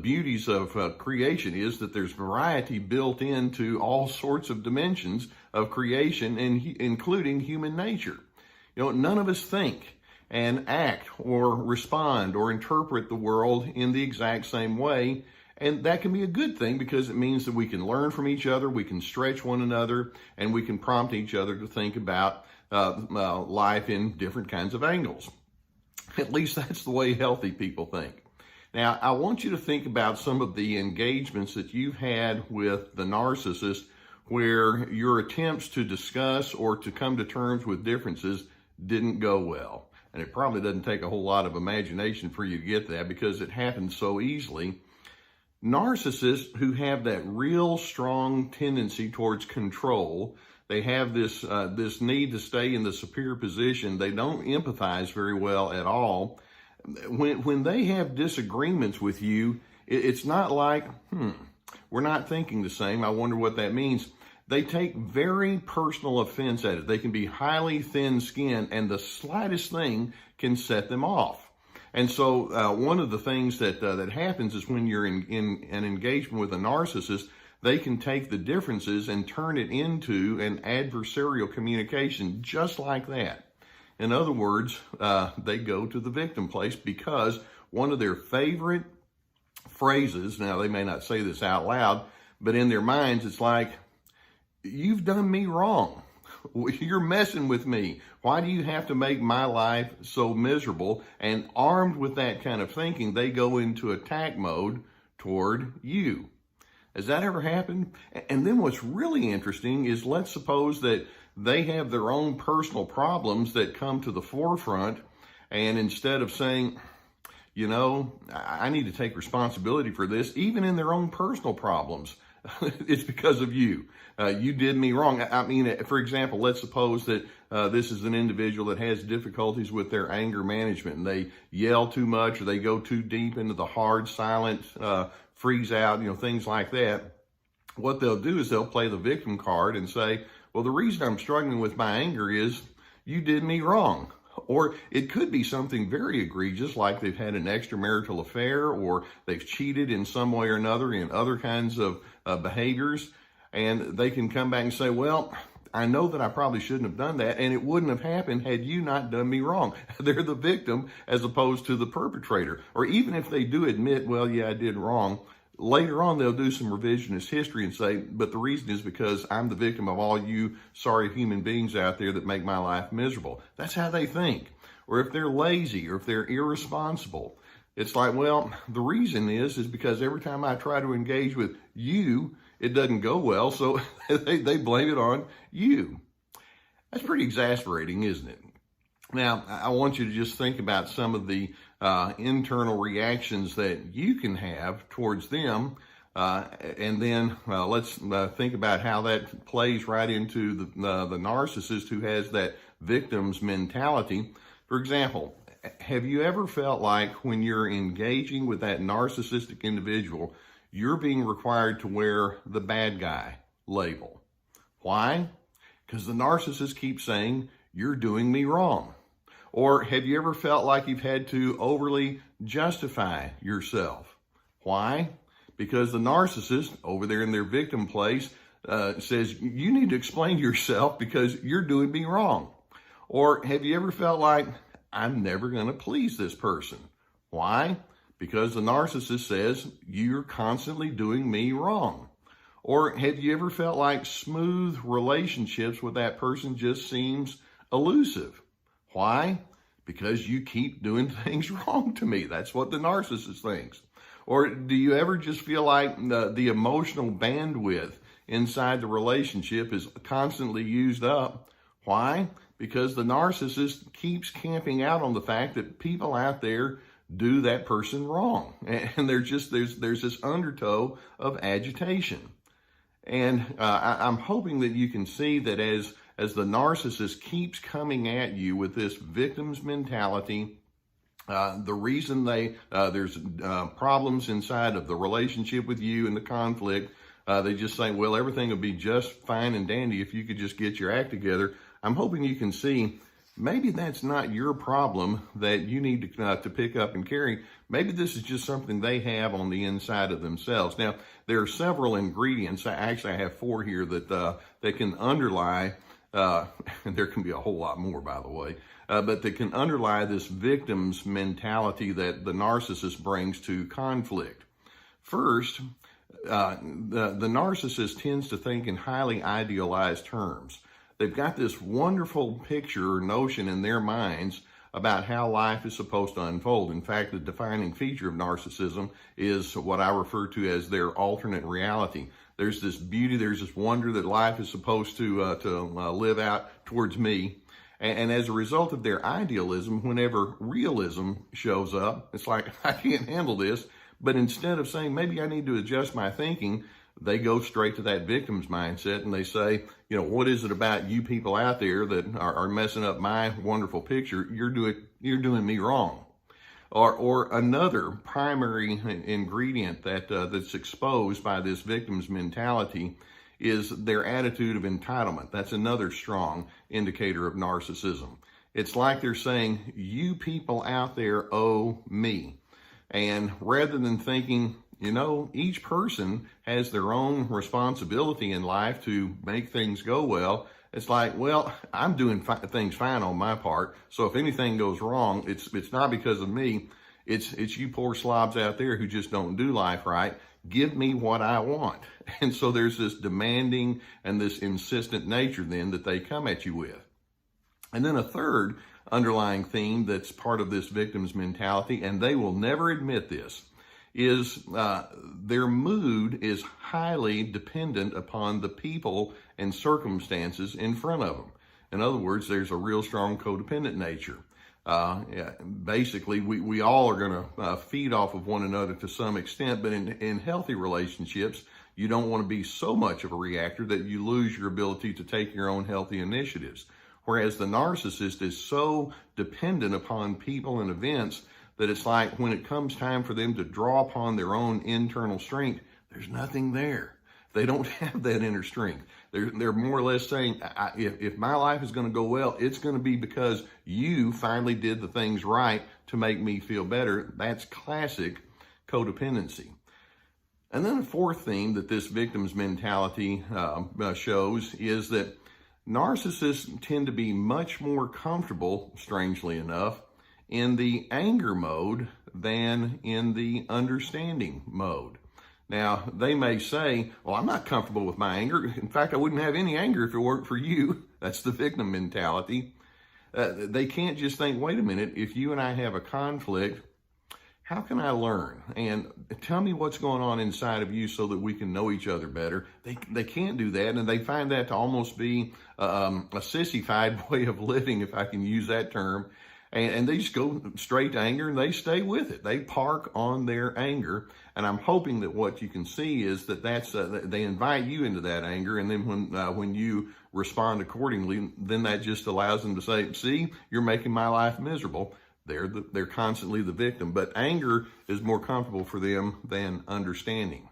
beauties of creation is that there's variety built into all sorts of dimensions of creation, and including human nature. None of us think and act or respond or interpret the world in the exact same way. And that can be a good thing because it means that we can learn from each other, we can stretch one another, and we can prompt each other to think about life in different kinds of angles. At least that's the way healthy people think. Now, I want you to think about some of the engagements that you've had with the narcissist where your attempts to discuss or to come to terms with differences didn't go well. And it probably doesn't take a whole lot of imagination for you to get that because it happens so easily. Narcissists who have that real strong tendency towards control, they have this need to stay in the superior position. They don't empathize very well at all. When they have disagreements with you, it's not like, we're not thinking the same. I wonder what that means. They take very personal offense at it. They can be highly thin-skinned, and the slightest thing can set them off. And so one of the things that happens is when you're in an engagement with a narcissist, they can take the differences and turn it into an adversarial communication just like that. In other words, they go to the victim place because one of their favorite phrases, now they may not say this out loud, but in their minds it's like, you've done me wrong. You're messing with me. Why do you have to make my life so miserable? And armed with that kind of thinking, they go into attack mode toward you. Has that ever happened? And then what's really interesting is, let's suppose that they have their own personal problems that come to the forefront, and instead of saying, I need to take responsibility for this, even in their own personal problems, it's because of you. You did me wrong. I mean, for example, let's suppose that this is an individual that has difficulties with their anger management, and they yell too much, or they go too deep into the hard, silent, freeze out, things like that. What they'll do is they'll play the victim card and say, well, the reason I'm struggling with my anger is you did me wrong. Or it could be something very egregious, like they've had an extramarital affair, or they've cheated in some way or another in other kinds of behaviors. And they can come back and say, well, I know that I probably shouldn't have done that, and it wouldn't have happened had you not done me wrong. They're the victim as opposed to the perpetrator. Or even if they do admit, well, yeah, I did wrong, later on they'll do some revisionist history and say, but the reason is because I'm the victim of all you sorry human beings out there that make my life miserable. That's how they think. Or if they're lazy, or if they're irresponsible, it's like, well, the reason is because every time I try to engage with you, it doesn't go well, so they blame it on you. That's pretty exasperating, isn't it? Now, I want you to just think about some of the internal reactions that you can have towards them, and then let's think about how that plays right into the narcissist who has that victim's mentality. For example, have you ever felt like when you're engaging with that narcissistic individual, you're being required to wear the bad guy label? Why? Because the narcissist keeps saying, you're doing me wrong. Or have you ever felt like you've had to overly justify yourself? Why? Because the narcissist over there in their victim place says, you need to explain yourself because you're doing me wrong. Or have you ever felt like, I'm never going to please this person? Why? Because the narcissist says, you're constantly doing me wrong. Or have you ever felt like smooth relationships with that person just seems elusive? Why? Because you keep doing things wrong to me. That's what the narcissist thinks. Or do you ever just feel like the emotional bandwidth inside the relationship is constantly used up? Why? Because the narcissist keeps camping out on the fact that people out there do that person wrong. And there's this undertow of agitation. And I'm hoping that you can see that as the narcissist keeps coming at you with this victim's mentality, the reason there's problems inside of the relationship with you and the conflict, they just say, well, everything will be just fine and dandy if you could just get your act together. I'm hoping you can see maybe that's not your problem that you need to pick up and carry. Maybe this is just something they have on the inside of themselves. Now, there are several ingredients. Actually, I have 4 here that can underlie, and there can be a whole lot more, by the way, but that can underlie this victim's mentality that the narcissist brings to conflict. First, the narcissist tends to think in highly idealized terms. They've got this wonderful picture or notion in their minds about how life is supposed to unfold. In fact, the defining feature of narcissism is what I refer to as their alternate reality. There's this beauty, there's this wonder that life is supposed to live out towards me. And as a result of their idealism, whenever realism shows up, it's like, I can't handle this. But instead of saying, maybe I need to adjust my thinking, they go straight to that victim's mindset and they say, what is it about you people out there that are messing up my wonderful picture? You're doing me wrong. Or another primary ingredient that's exposed by this victim's mentality is their attitude of entitlement. That's another strong indicator of narcissism. It's like they're saying, you people out there owe me. And rather than thinking, each person has their own responsibility in life to make things go well, it's like, well, I'm doing things fine on my part. So if anything goes wrong, it's not because of me. It's you poor slobs out there who just don't do life right. Give me what I want. And so there's this demanding and this insistent nature then that they come at you with. And then a third underlying theme that's part of this victim's mentality, and they will never admit this, is their mood is highly dependent upon the people and circumstances in front of them. In other words, there's a real strong codependent nature. Basically, we all are going to feed off of one another to some extent, but in healthy relationships, you don't want to be so much of a reactor that you lose your ability to take your own healthy initiatives. Whereas the narcissist is so dependent upon people and events that it's like when it comes time for them to draw upon their own internal strength, there's nothing there. They don't have that inner strength. They're more or less saying, if my life is going to go well, it's going to be because you finally did the things right to make me feel better. That's classic codependency. And then a fourth theme that this victim's mentality shows is that narcissists tend to be much more comfortable, strangely enough, in the anger mode than in the understanding mode. Now, they may say, well, I'm not comfortable with my anger. In fact, I wouldn't have any anger if it weren't for you. That's the victim mentality. They can't just think, wait a minute, if you and I have a conflict, how can I learn? And tell me what's going on inside of you so that we can know each other better. They can't do that, and they find that to almost be a sissified way of living, if I can use that term. And they just go straight to anger, and they stay with it. They park on their anger, and I'm hoping that what you can see is that they invite you into that anger, and then when you respond accordingly, then that just allows them to say, see, you're making my life miserable. They're constantly the victim, but anger is more comfortable for them than understanding.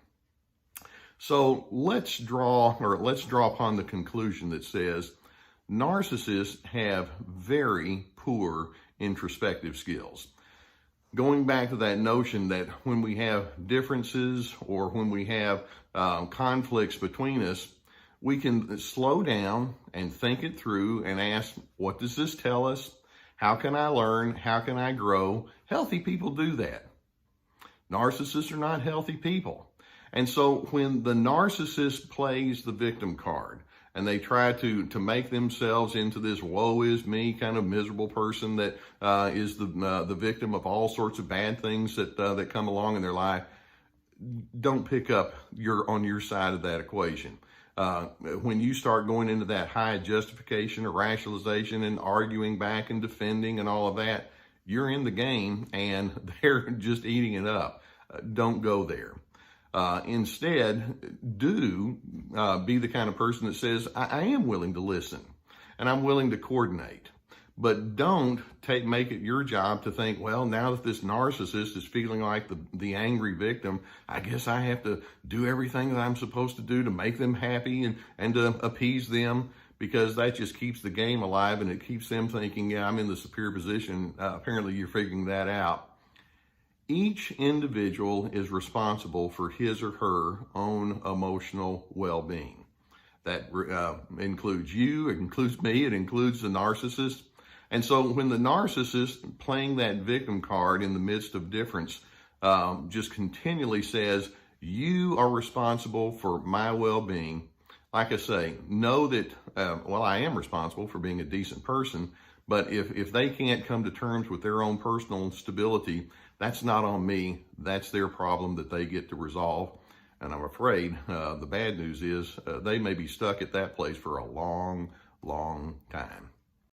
So let's draw upon the conclusion that says narcissists have very poor introspective skills. Going back to that notion that when we have differences or when we have conflicts between us, we can slow down and think it through and ask, what does this tell us? How can I learn? How can I grow? Healthy people do that. Narcissists are not healthy people. And so when the narcissist plays the victim card and they try to make themselves into this woe is me kind of miserable person that is the victim of all sorts of bad things that come along in their life, don't pick up on your side of that equation. When you start going into that high justification or rationalization and arguing back and defending and all of that, you're in the game and they're just eating it up. Don't go there. Instead, be the kind of person that says, I am willing to listen and I'm willing to coordinate. But don't make it your job to think, well, now that this narcissist is feeling like the angry victim, I guess I have to do everything that I'm supposed to do to make them happy and to appease them. because that just keeps the game alive and it keeps them thinking, yeah, I'm in the superior position. Apparently you're figuring that out. Each individual is responsible for his or her own emotional well-being. That includes you, it includes me, it includes the narcissist. And so when the narcissist playing that victim card in the midst of difference just continually says, you are responsible for my well-being, like I say, know that, well, I am responsible for being a decent person, but if they can't come to terms with their own personal stability, that's not on me. That's their problem that they get to resolve. And I'm afraid the bad news is they may be stuck at that place for a long, long time.